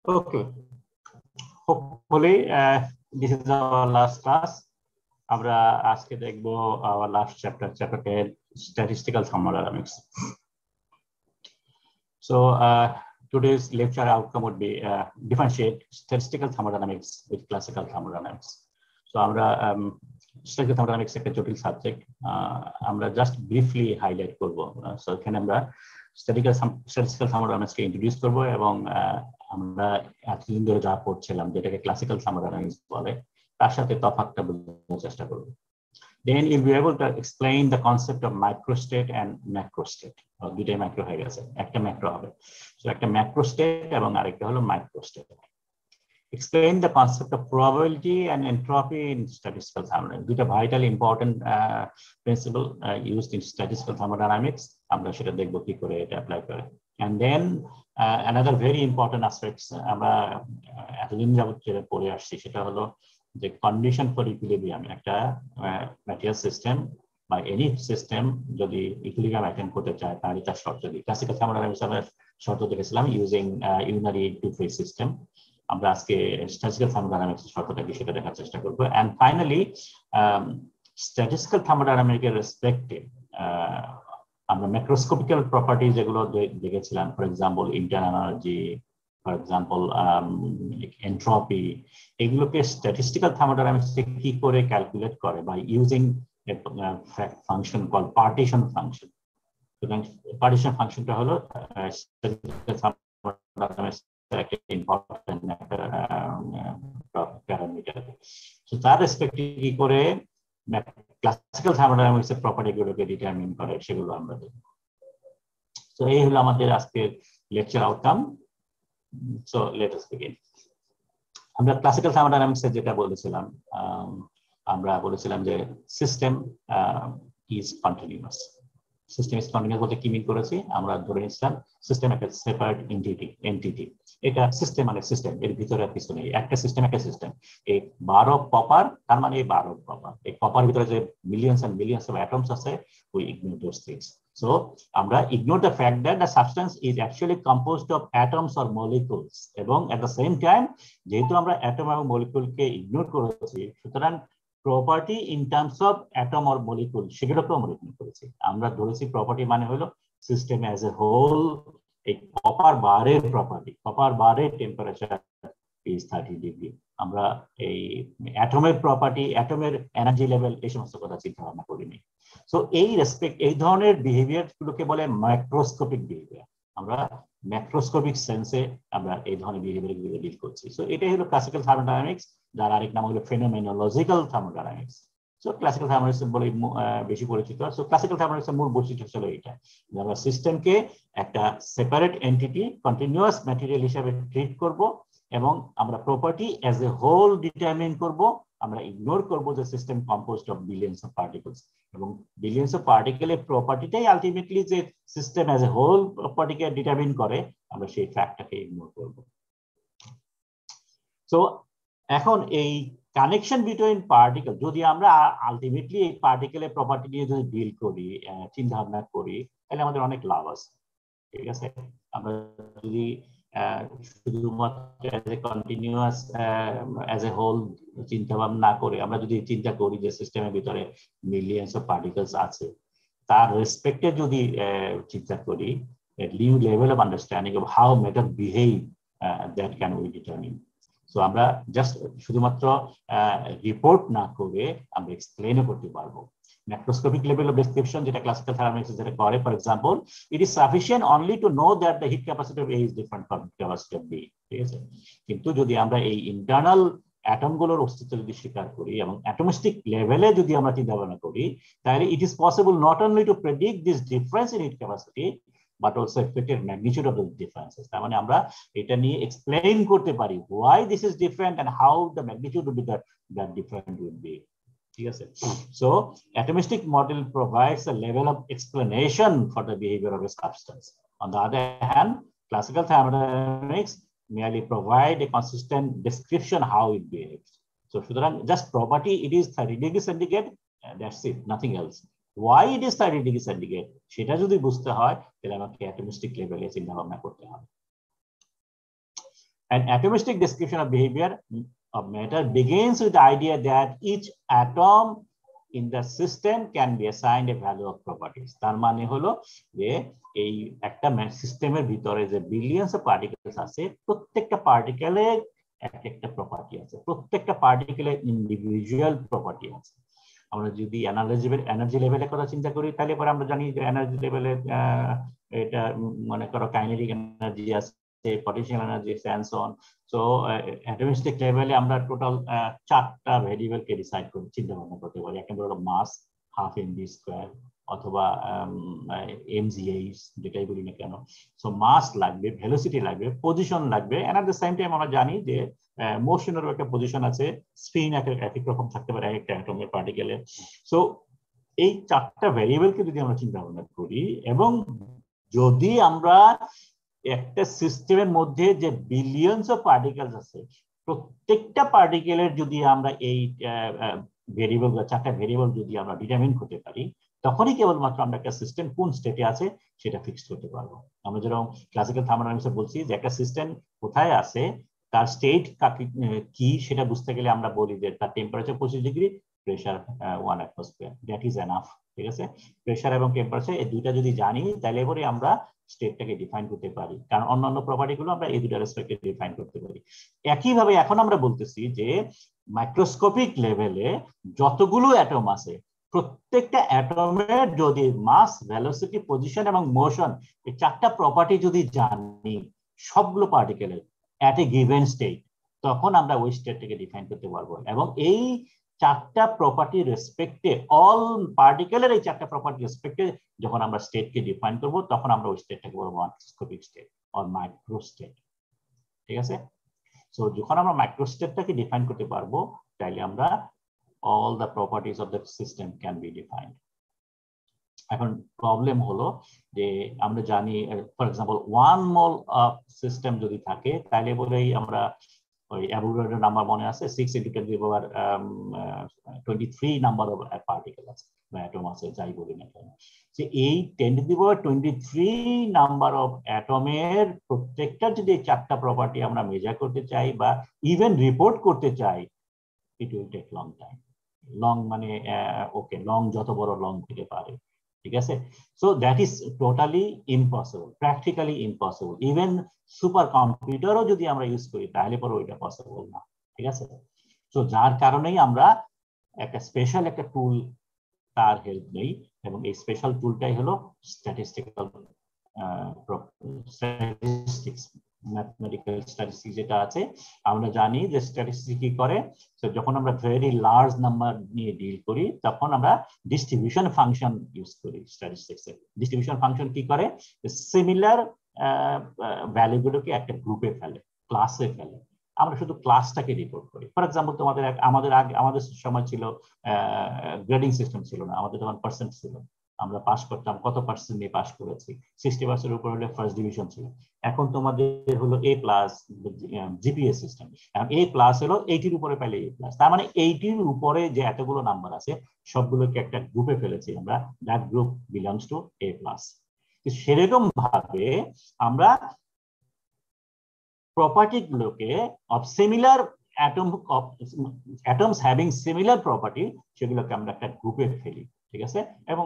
Okay. Hopefully, this is our last class. আমরা আজকে দেখবো our last chapter, chapter 10, statistical thermodynamics. So today's lecture outcome would be differentiate statistical thermodynamics with classical thermodynamics. So আমরা statistical thermodynamics একটা জটিল subject, আমরা just briefly highlight করব। So এখানে আমরা statistical thermodynamics কে ইন্ট্রোডিউস করব এবং আমরা এতদিন ধরে যা পড়ছিলাম যেটাকে ক্লাসিক্যাল থার্মোডাইনামিক্স বলে তার সাথে তফাৎটা বোঝার চেষ্টা করব। Then you'll be able to explain the concept of microstate and macrostate. দুইটাই ম্যাক্রো হয়ে গেছে, একটা ম্যাক্রো হবে। So একটা ম্যাক্রোস্টেট এবং আরেকটা হলো মাইক্রোস্টেট। Explain the concept of probability and entropy in statistical thermodynamics. দুইটা vitally important principle used in statistical thermodynamics. আমরা সেটা দেখব কি করে এটা অ্যাপ্লাই করে। And then another very important aspects আমরা এতদিন যাবত যেটা পড়ে আসছি সেটা হলো যে কন্ডিশন ফর ইকুইলিব্রিয়াম। একটা ম্যাটেরিয়াল সিস্টেম বা এনি সিস্টেম যদি ইকুইলিব্রিয়াম অ্যাটেন্ড করতে চায় তাহলে তার শর্ত দিই। ক্লাসিক্যাল থার্মোডাইনামিক্স আমরা শর্ত দেখেছিলাম using unary two phase system. আমরা আজকে স্ট্যাটিস্টিক্যাল থার্মোডাইনামিক্স শর্তটা কি সেটা দেখার চেষ্টা করব। এন্ড ফাইনালি স্ট্যাটিস্টিক্যাল থার্মোডাইনামিক্সের রেসপেক্টে আমরা ম্যাক্রোস্কোপিক্যাল প্রপার্টি যেগুলো দেখেছিলাম, for example internal energy, for example entropy, এগুলোকে স্ট্যাটিস্টিক্যাল থার্মোডাইনামিক্স কি করে ক্যালকুলেট করে by using a function called partition function. Partition ফাংশনটা হলো একটা ইম্পর্টেন্ট প্যারামিটার। সো তার রেসপেক্টে কি করে ক্লাসিক্যাল থার্মোডাইনামিক্স এর প্রপার্টি গুলোকে ডিটারমিন করে সেগুলো আমরা দেখব। সো এই হলো আমাদের আজকের lecture outcome. So let us begin. আমরা ক্লাসিক্যাল থার্মোডাইনামিক্স এর যেটা বলেছিলাম, আমরা বলেছিলাম যে system is continuous. System is continuous বলতে কি মিন করেছি, আমরা ধরে নিয়েছিলাম সিস্টেম একটা সেপারেট এন্টিটি। এটা সিস্টেম মানে সিস্টেম, এর ভিতরে আর কিছু নেই, একটা সিস্টেম একটা সিস্টেম। এই 12 কপার, তার মানে এই 12 কপার, এই কপার ভিতরে যে millions and millions of atoms আছে, we ignore those things. So আমরা ignore the fact that the substance is actually composed of atoms or molecules, এবং এট দ্য সেম টাইম যেহেতু আমরা অ্যাটম এবং মলিকুলকে ইগনোর করেছি, সুতরাং property in terms of atom or molecule সেগুলোকেও আমরা ignore করেছি। আমরা ধরেছি প্রপার্টি মানে হলো সিস্টেম অ্যাজ এ হোল। এই কপার বারের প্রপার্টি, কপার বারের টেম্পারেচার ইজ 30 ডিগ্রি। আমরা এই অ্যাটমের প্রপার্টি, অ্যাটমের এনার্জি লেভেল, এই সমস্ত কথা চিন্তা ভাবনা করিনি। সো এই রেসপেক্ট, এই ধরনের বিহেভিয়ার গুলোকে বলে মাইক্রোস্কোপিক বিহেভিয়ার। আমরা ম্যাক্রোস্কোপিক সেন্সে আমরা এই ধরনের বিহেভিয়ার গুলো ডিল করছি। সো এটাই হলো ক্লাসিক্যাল থার্মোডাইনামিক্স, যার আরেক নাম হলো phenomenological thermodynamics. So classical thermodynamics বলে বেশি পরিচিত। সো ক্লাসিক্যাল থার্মোডাইনামিক্সের মূল বৈশিষ্ট্য হলো এটা, যে আমরা সিস্টেমকে একটা সেপারেট এন্টিটি, কন্টিনিউয়াস ম্যাটেরিয়াল হিসেবে ট্রিট করব এবং আমরা property as a whole determine করব। আমরা ইগনোর করব যে system composed of billions of particles, এবং বিলিয়নস অফ পার্টিকেলের প্রপার্টিটাই আলটিমেটলি যে সিস্টেম অ্যাজ এ হোল প্রপার্টিকে ডিটারমিন করে, আমরা সেই ফ্যাক্টটাকে ইগনোর করব। সো এখন এই কানেকশন বিটুইন পার্টিকেল, যদি আমরা আলটিমেটলি এই পার্টিকেলের প্রপার্টি নিয়ে যদি ডিল করি, চিন্তা ভাবনা করি, তাহলে আমাদের অনেক লাভ আছে। ঠিক আছে, আমরা যদি শুধুমাত্র as a continuous as a whole চিন্তা ভাবনা না করে আমরা যদি চিন্তা করি যে সিস্টেমের ভিতরে মিলিয়নস অফ পার্টিকেলস আছে, তার রেসপেক্টে যদি চিন্তা করি, new level of understanding of how matter behave, that can we determine. So আমরা জাস্ট শুধুমাত্র রিপোর্ট না করে আমরা এক্সপ্লেনও করতে পারবো। Macroscopic level of description যেটা ক্লাসিক্যাল থার্মোডাইনামিক্স যেটা করে, for example, it is sufficient only to know that the hit capacity of A is different from hit capacity of B। ঠিক আছে, কিন্তু যদি আমরা এই ইন্টারনাল অ্যাটম গুলোর অস্তিত্ব যদি স্বীকার করি এবং অ্যাটমিস্টিক লেভেলে যদি আমরা চিন্তা ভাবনা করি, তাহলে it is possible not only to predict this difference in which capacity but also affected magnitude of those differences. তার মানে আমরা এটা নিয়ে এক্সপ্লেইন করতে পারি why this is different and how the magnitude would be that different would be. ঠিক আছে, so atomistic model provides a level of explanation for the behavior of a substance. On the other hand, classical thermodynamics merely provide a consistent description how it behaves. So সুতরাং just property, it is 30 degrees centigrade, that's it, nothing else. Why it is 30 degrees centigrade সেটা যদি বুঝতে হয় তাহলে আমাকে অ্যাটমিস্টিক লেভেলে চিন্তা ভাবনা করতে হবে। An atomistic description of behavior of matter begins with the idea that each atom in the system can be assigned a value of properties. তার মানে হলো যে এই একটা সিস্টেমের ভিতরে যে বিলিয়নস অফ পার্টিকেলস আছে, প্রত্যেকটা পার্টিকেলের একটা প্রপার্টি আছে, প্রত্যেকটা পার্টিকেলের ইন্ডিভিজুয়াল প্রপার্টি আছে। আমরা যদি এনার্জি লেভেলের কথা চিন্তা করি, তাহলে পরে আমরা জানি যে এনার্জি লেভেলে এটা মনে করো কাইনেটিক এনার্জি আছে, potential energy and so on. So atomistic level আমরা টোটাল 4টা ভেরিয়েবল কে ডিসাইড করে চিন্তা ভাবনা করতে পারি। একটা হলো মাস, হাফ mv স্কয়ার, অথবা mgh যেটাই বলি না কেন। সো মাস লাগবে, ভেলোসিটি লাগবে, পজিশন লাগবে, and at the same time আমরা জানি যে মোশনেরও একটা পজিশন আছে, স্পিন এক রকম থাকতে পারে একটা অ্যাটমের পার্টিকেলে। সো এই 4টা ভেরিয়েবলকে যদি আমরা চিন্তা ভাবনা করি, এবং যদি আমরা একটা সিস্টেমের মধ্যে যে বিলিয়নস অফ পার্টিকেলস আছে, প্রত্যেকটা পার্টিকেলের যদি আমরা এই ভেরিয়েবল 4টা ভেরিয়েবল যদি আমরা ডিটারমিন করতে পারি, তখনই কেবলমাত্র আমরা একটা সিস্টেম কোন স্টেটে আছে সেটা ফিক্স করতে পারবো। আমরা যেরকম ক্লাসিক্যাল থার্মোডাইনামিক্সে বলছি যে একটা সিস্টেম কোথায় আছে, তার স্টেট কি সেটা বুঝতে গেলে আমরা বলি যে তার temperature 25 degree, pressure 1 atmosphere, that is enough. ঠিক আছে, প্রেসার এবং টেম্পারেচার এই দুইটা যদি জানি, তাহলে পরে আমরা স্টেটটাকে ডিফাইন করতে পারি, কারণ অন্যান্য প্রপার্টি গুলো আমরা এই দুটো রেসপেক্টে ডিফাইন করতে পারি। একইভাবে এখন আমরা বলতেছি যে মাইক্রোস্কোপিক লেভেলে যতগুলো অ্যাটম আছে, প্রত্যেকটা অ্যাটমের যদি মাস, ভেলোসিটি, পজিশন এবং মোশন এই 4টা প্রপার্টি যদি জানি সবগুলো পার্টিকেলের অ্যাট এ গিভেন স্টেট, তখন আমরা ওই স্টেটটাকে ডিফাইন করতে পারবো। এবং এই 4টা প্রপার্টি রেসপেক্টে, অল পার্টিকেলের এই 4টা প্রপার্টি রেসপেক্টে যখন আমরা স্টেটকে ডিফাইন করব, তখন আমরা ওই স্টেটটাকে বলবো microscopic state or micro state. ঠিক আছে, সো যখন আমরা মাইক্রো স্টেটটাকে ডিফাইন করতে পারবো, তাহলে আমরা all the properties of the system can be defined. এখন প্রবলেম হলো যে আমরা জানি, for example 1 mole of system যদি থাকে, তাহলে বলেই আমরা ওই অ্যাভোগাড্রো নাম্বার মনে আছে 6 × 10⁻23 নাম্বার অফ পার্টিকেল আছে বা অ্যাটম আছে, যাই বলি না কেন, যে এই 10⁻23 নাম্বার অফ অ্যাটমের প্রত্যেকটা যদি 4টা প্রপার্টি আমরা মেজার করতে চাই বা ইভেন রিপোর্ট করতে চাই, it will take long time. Long মানে ওকে, লং যত বড় লং থেকে পারে। ঠিক আছে, so that is totally impossible, practically impossible. Even super কম্পিউটারও যদি আমরা ইউজ করি, তাহলে পরে ওইটা পসিবল না। ঠিক আছে, সো যার কারণেই আমরা একটা স্পেশাল একটা টুল তার হেল্প নেই, এবং এই স্পেশাল টুলটাই হলো স্ট্যাটিস্টিক্যাল স্ট্যাটিস্টিক্স, ম্যাথমেটিক্যাল স্ট্যাটিস্টিক্স যেটা আছে। আমরা জানি যে স্ট্যাটিস্টিক্স কি করে, যখন আমরা ভেরি লার্জ নাম্বার নিয়ে ডিল করি, তখন আমরা ডিস্ট্রিবিউশন ফাংশন ইউজ করি। স্ট্যাটিস্টিক্সে ডিস্ট্রিবিউশন ফাংশন কি করে, সিমিলার ভ্যালুগুলোকে একটা গ্রুপে ফেলে, ক্লাসে ফেলে। আমরা শুধু ক্লাসটাকে রিপোর্ট করি। ফর এক্সাম্পল, আমাদের সময় ছিল গ্রেডিং সিস্টেম ছিল না, আমাদের তখন পার্সেন্ট ছিল। আমরা পাস করতাম, কত পার্সেন্ট নিয়ে পাস করেছি, 60% উপর হলে ফার্স্ট ডিভিশন ছিল। এখন তোমাদের হলো A+ জিপিএ সিস্টেম। এখন A+ হলো 80-র উপরে পাইলে A+, তার মানে 80-র উপরে যে এতগুলো নাম্বার আছে সবগুলোকে একটা গ্রুপে ফেলেছি আমরা, that group belongs to A+। সেরকম ভাবে আমরা প্রপার্টি গুলোকে of similar atoms having similar property, সেগুলোকে আমরা একটা গ্রুপে ফেলি। ঠিক আছে, এবং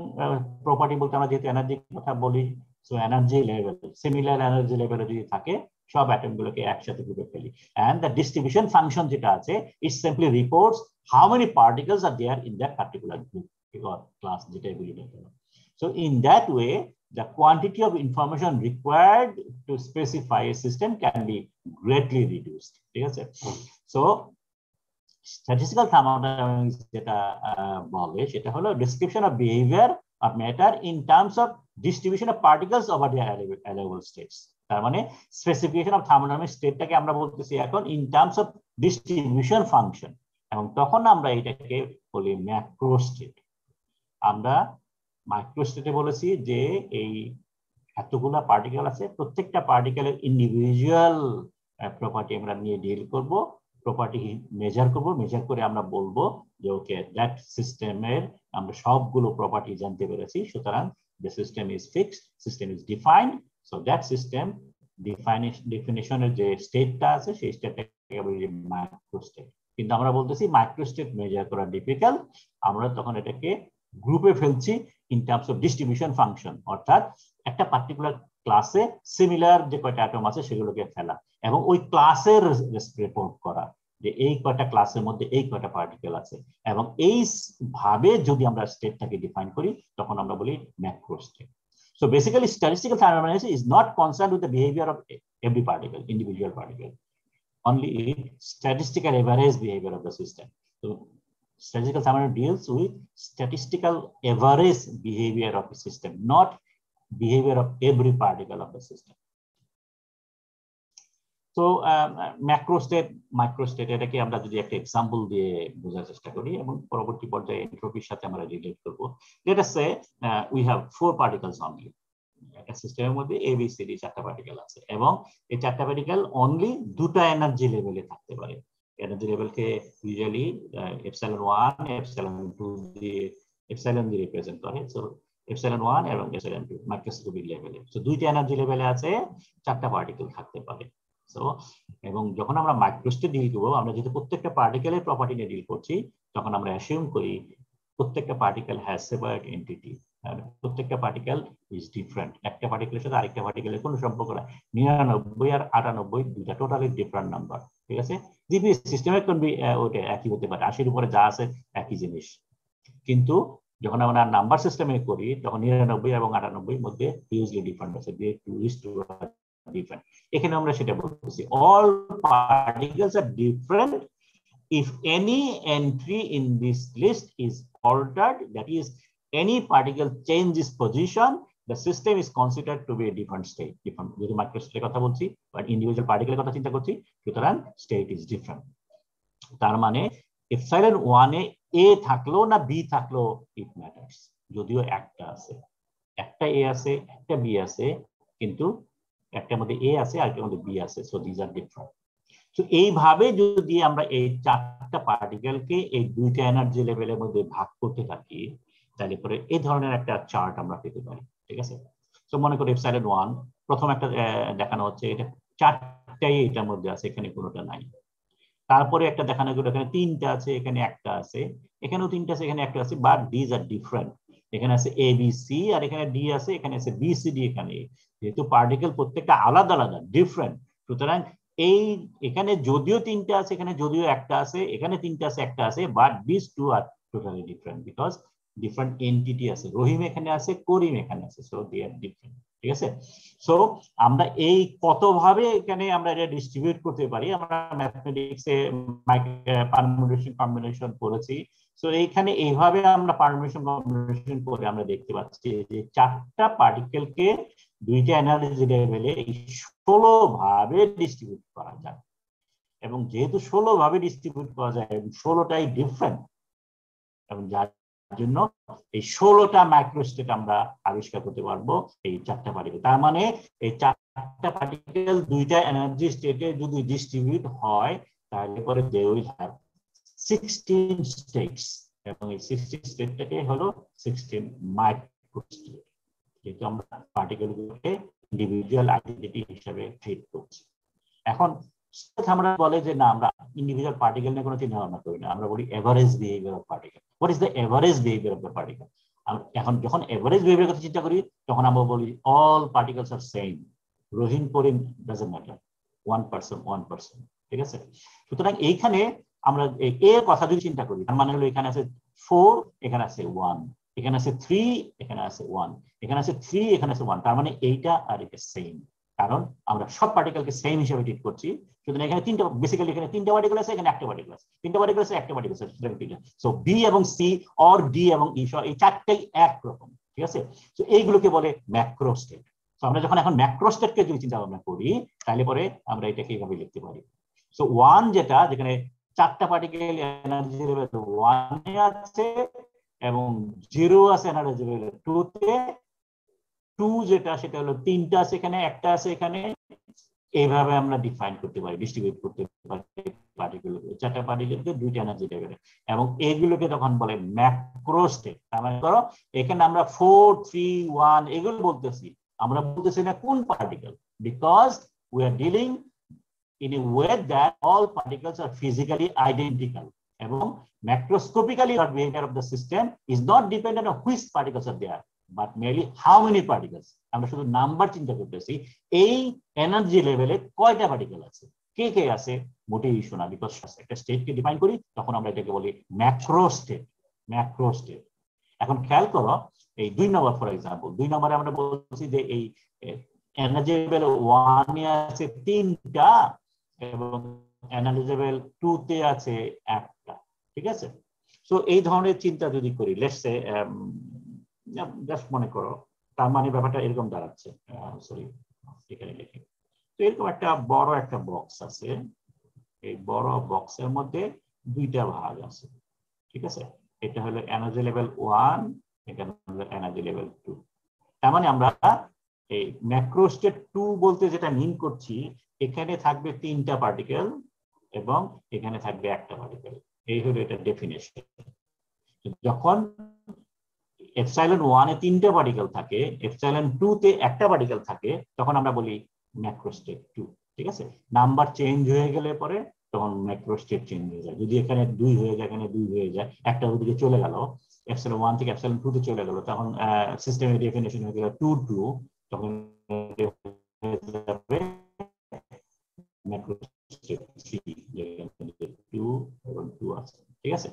প্রপার্টি বলতে আমরা যেহেতু এনার্জি কথা বলি, so energy level, similar energy লেভেলে যদি থাকে, সব অ্যাটম গুলোকে একসাথে গ্রুপে ফেলি। এন্ড দ্য ডিস্ট্রিবিউশন ফাংশন যেটা আছে, it simply reports how many particles are there in that particular group or class, যেটাই বলি না কেন। So in that way, the quantity of information required to specify a system can be greatly reduced. ঠিক আছে, so statistical thermodynamics যেটা বলে, সেটা হলো description of behavior of matter in terms of distribution of particles over their allowable states. তার মানে specification of thermodynamic স্টেটটাকে আমরা বলতেছি এখন in terms of distribution function, এবং তখন আমরা এটাকে বলি ম্যাক্রো স্টেট। আমরা মাইক্রো স্টেটে বলেছি যে এই এতগুলা পার্টিকেল আছে, প্রত্যেকটা পার্টিকেলের ইন্ডিভিজুয়াল প্রপার্টি আমরা নিয়ে ডিল করব, প্রপার্টি মেজার করব, মেজার করে আমরা বলবো যে ওকে, দ্যাট সিস্টেমের আমরা সবগুলো প্রপার্টি জানতে পেরেছি, সুতরাং the system is fixed, system is defined, so that system ডেফিনিশনের যে স্টেটটা আছে সেই স্টেটটাকে বলি মাইক্রো স্টেট। কিন্তু আমরা বলতেছি মাইক্রো স্টেট মেজার করা ডিফিকাল্ট, আমরা তখন এটাকে গ্রুপে ফেলছি in terms of distribution function, অর্থাৎ একটা পার্টিকুলার ক্লাসে সিমিলার যে কয়টা অ্যাটম আছে সেগুলোকে ফেলা এবং ওই ক্লাসের রিপোর্ট করা যে এই কয়টা ক্লাসের মধ্যে এই কয়টা পার্টিকেল আছে, এবং এই ভাবে যদি আমরা স্টেটটাকে ডিফাইন করি তখন আমরা বলি macro state. So basically statistical thermodynamics is not concerned with the behavior of every particle, individual particle, only statistical average behavior of the system. So statistical thermodynamics deals with statistical average behavior of the system, not behavior of every particle of the system. So macro state, micro state এটাকে আমরা যদি একটা example দিয়ে বোঝার চেষ্টা করি এবং পরবর্তী পর্যায়ে এন্ট্রপির সাথে আমরা রিলেট করব। Let us say we have 4 particles only. একটা সিস্টেমের মধ্যে এ বি সি ডি 4টা পার্টিকেল আছে এবং এই 4টা পার্টিকেল অনলি দুটো এনার্জি লেভেলে থাকতে পারে। এনার্জি লেভেলকে ইউজুয়ালি ε1 ε2 দিয়ে এপসাইলন দিয়ে রিপ্রেজেন্ট করে। সো ε1 এবং ε2 মাইক্রোস্কোপিক লেভেলে। সো দুইটা এনার্জি লেভেলে আছে, 4টা পার্টিকেল থাকতে পারে। এবং যখন আমরা মাইক্রোস্টেট ডিল করবো, আমরা যেহেতু প্রত্যেকটা পার্টিকেলের প্রপার্টি নিয়ে ডিল করছি, তখন আমরা অ্যাসিউম করি প্রত্যেকটা পার্টিকেল হ্যাজ সেপারেট এন্টিটি, প্রত্যেকটা পার্টিকেল ইজ ডিফারেন্ট। একটা পার্টিকেলের সাথে আরেকটা পার্টিকেলের কোনো সম্পর্ক নাই। 99 আর 98 দুইটা টোটালি ডিফারেন্ট নাম্বার, ঠিক আছে। জিপিএস সিস্টেমে ওটা একই হতে পারে, 80-এর উপরে যা আছে একই জিনিস, কিন্তু যখন আমরা নাম্বার সিস্টেমে করি তখন 99 এবং 98 মধ্যে হিউজলি ডিফারেন্ট আছে, different. এখানে আমরা সেটা বলতেছি all particles are different if any entry in this list is altered, that is any particle changes position, the system is considered to be a different state. Different যদি মাইক্রোস্টেটের কথা বলছি but individual পার্টিকেলের কথা চিন্তা করছি, সুতরাং স্টেট ইজ ডিফারেন্ট। তার মানে epsilon 1 এ এ থাকলো না বি থাকলো ইট ম্যাটার্স, যদিও একটা আছে, একটা এ আছে একটা বি আছে, কিন্তু একটার মধ্যে এ আছে আর একটার মধ্যে বি আছে, so this are different. So এইভাবে যদি আমরা এই 4টা পার্টিকেলকে এই দুইটা এনার্জি লেভেলের মধ্যে ভাগ করতে থাকি, তাহলে পরে এই ধরনের একটা চার্ট আমরা পেতে পারি, ঠিক আছে। তো মনে করি এপসাইলন 1 প্রথম একটা দেখানো হচ্ছে, এটা 4টাই এটার মধ্যে আছে, এখানে কোনোটা নাই। তারপরে একটা দেখানো গেল এখানে 3টা আছে, এখানে একটা আছে, এখানেও 3টা আছে, এখানে একটা আছে, বাট দিস আর ডিফারেন্ট। এখানে আছে এ বি সি আর এখানে ডি আছে, এখানে আছে বি সি ডি, এখানে যেহেতু পার্টিকেল প্রত্যেকটা আলাদা আলাদা ডিফারেন্ট, সুতরাং এই এখানে যদিও 3টা আছে, এখানে যদিও একটা আছে, এখানে 3টা আছে একটা আছে, but this two are totally different because different entity আছে। রহিম এখানে আছে, করিম এখানে আছে, সো দে আর ডিফারেন্ট, ঠিক আছে। সো আমরা এই কতভাবে এখানে আমরা এটা ডিস্ট্রিবিউট করতে পারি, আমরা ম্যাথমেটিক্সে পারমুটেশন কম্বিনেশন করেছি। সো এইখানে এইভাবে আমরা পারমুটেশন কম্বিনেশন করে আমরা দেখতে পাচ্ছি যে 4টা পার্টিকেলকে দুইটা এনার্জি লেভেলে 16 ভাবে ডিস্ট্রিবিউট করা যায়, এবং যেহেতু 16 ভাবে ডিস্ট্রিবিউট করা যায় এবং 16টাই ডিফারেন্ট, এবং যার জন্য এই 16টা মাইক্রোস্টেট আমরা আবিষ্কার করতে পারবো এই 4টা পার্টিকেল। তার মানে এই 4টা পার্টিকেল দুইটা এনার্জি স্টেটে যদি ডিস্ট্রিবিউট হয়, তাহলে পরে দে উইল হ্যাভ 16 স্টেটস, এবং এই 16 স্টেটটাকে হলো 16 মাইক্রোস্টেট, যেহেতু আমরা পার্টিকেলগুলোকে ইন্ডিভিজুয়াল আইডেন্টিটি হিসেবে ট্রিট করছি। এখন আমরা বলে যে না, আমরা ইন্ডিভিজুয়াল পার্টিকেল নিয়ে কোনো চিন্তা ভাবনা করি না, আমরা বলি average behaviour of particle. What is the average behaviour of the particle? এখন যখন এভারেজ বিহেভিয়ার কথা চিন্তা করি তখন আমরা বলি all particles R same, Rahim Karim doesn't matter, one person, ঠিক আছে। সুতরাং এইখানে আমরা এর কথা যদি চিন্তা করি, তার মানে হলো এখানে আছে 4, এখানে আছে 1, এখানে আছে 3, এখানে আছে 1, এখানে আছে 3, এখানে আছে 1, তার মানে এইটা আর এটা সেম, কারণ আমরা সব পার্টিকেলকে সেম হিসেবে ট্রিট করছি। সুতরাং এখানে 3টা, বেসিক্যালি এখানে 3টা পার্টিকেল আছে, এখানে একটা পার্টিকেল আছে, 3টা পার্টিকেল আছে, একটা পার্টিকেল আছে। সো বি এবং সি অর ডি এবং ই এই 4টাই একরকম, ঠিক আছে। তো এইগুলোকে বলে ম্যাক্রোস্টেট। তো আমরা যখন এখন ম্যাক্রোস্টেটকে যদি চিন্তা ভাবনা করি, তাহলে পরে আমরা এটাকে এইভাবে লিখতে পারি। সো 1 যেটা, যেখানে 4টা পার্টিকেল এনার্জি লেভেল 1 এ আছে এবং 0 আছে এনার্জি লেভেল 2 তে, 2 যেটা সেটা হলো 3টা আছে এখানে, একটা আছে এখানে, এইভাবে আমরা ডিফাইন করতে পারি, ডিস্ট্রিবিউট করতে পারি পার্টিকেল, 4টা পার্টিকেলকে 2টা এনার্জি লেভেলে, এবং এগুলোকে তখন বলে ম্যাক্রোস্টেট। তার মানে ধরো এখানে আমরা 4, 3, 1 এগুলো বলতেছি, আমরা বলতেছি না কোন particle, because we are dealing in a way that all particles are physically identical. এবং macroscopically the behavior of the system is not dependent on which particles are there, but merely how many particles. আমরা শুধু number চিন্তা করতেছি এই energy লেভেলে কয়টা particle আছে, কে কে আছে মোটেই ইস্যু না, বিকজ একটা স্টেটকে ডিফাইন করি তখন আমরা এটাকে বলি ম্যাক্রো স্টেট। Macro state. এখন খেয়াল করো এই 2 নম্বর, ফর এক্সাম্পল 2 নম্বরে আমরা বলছি যে এই এনার্জি লেভেল 1 এ আছে 3টা এবং এনার্জি লেভেল 2 তে আছে 1টা, ঠিক আছে? সো এই ধরনের চিন্তা যদি করি, লেটস সে জাস্ট মনে করো, তার মানে ব্যাপারটা এরকম দাঁড়াচ্ছে, সরি এখানে লিখি, তো এরকম একটা বড় একটা বক্স আছে, এই বড় বক্সের মধ্যে 2টা ভাগ আছে, ঠিক আছে? এটা হলো এনার্জি লেভেল 1, এটা হলো এনার্জি লেভেল 2। তার মানে আমরা এই ম্যাক্রো স্টেট 2 বলতে যেটা মিন করছি, এখানে থাকবে 3টা পার্টিকেল এবং এখানে থাকবে 1টা পার্টিকেল। এই হলো এটা ডেফিনেশন। যখন এপসাইলন 1 এ 3টা পার্টিকেল থাকে, এপসাইলন 2 তে 1টা পার্টিকেল থাকে, তখন আমরা বলি ম্যাক্রো স্টেট 2, ঠিক আছে? নাম্বার চেঞ্জ হয়ে গেলে পরে তখন ম্যাক্রো স্টেট চেঞ্জ হয়ে যায়। যদি এখানে 2 হয়ে যায়, এখানে 2 হয়ে যায়, একটা ওদিকে চলে গেল, এপসাইলন 1 থেকে এপসাইলন 2 তে চলে গেল, তখন সিস্টেমের ডেফিনেশন হয়ে গেল 2 2, তখন ম্যাক্রো স্টেট 3, যেখানে 2 এবং 2 আছে, ঠিক আছে?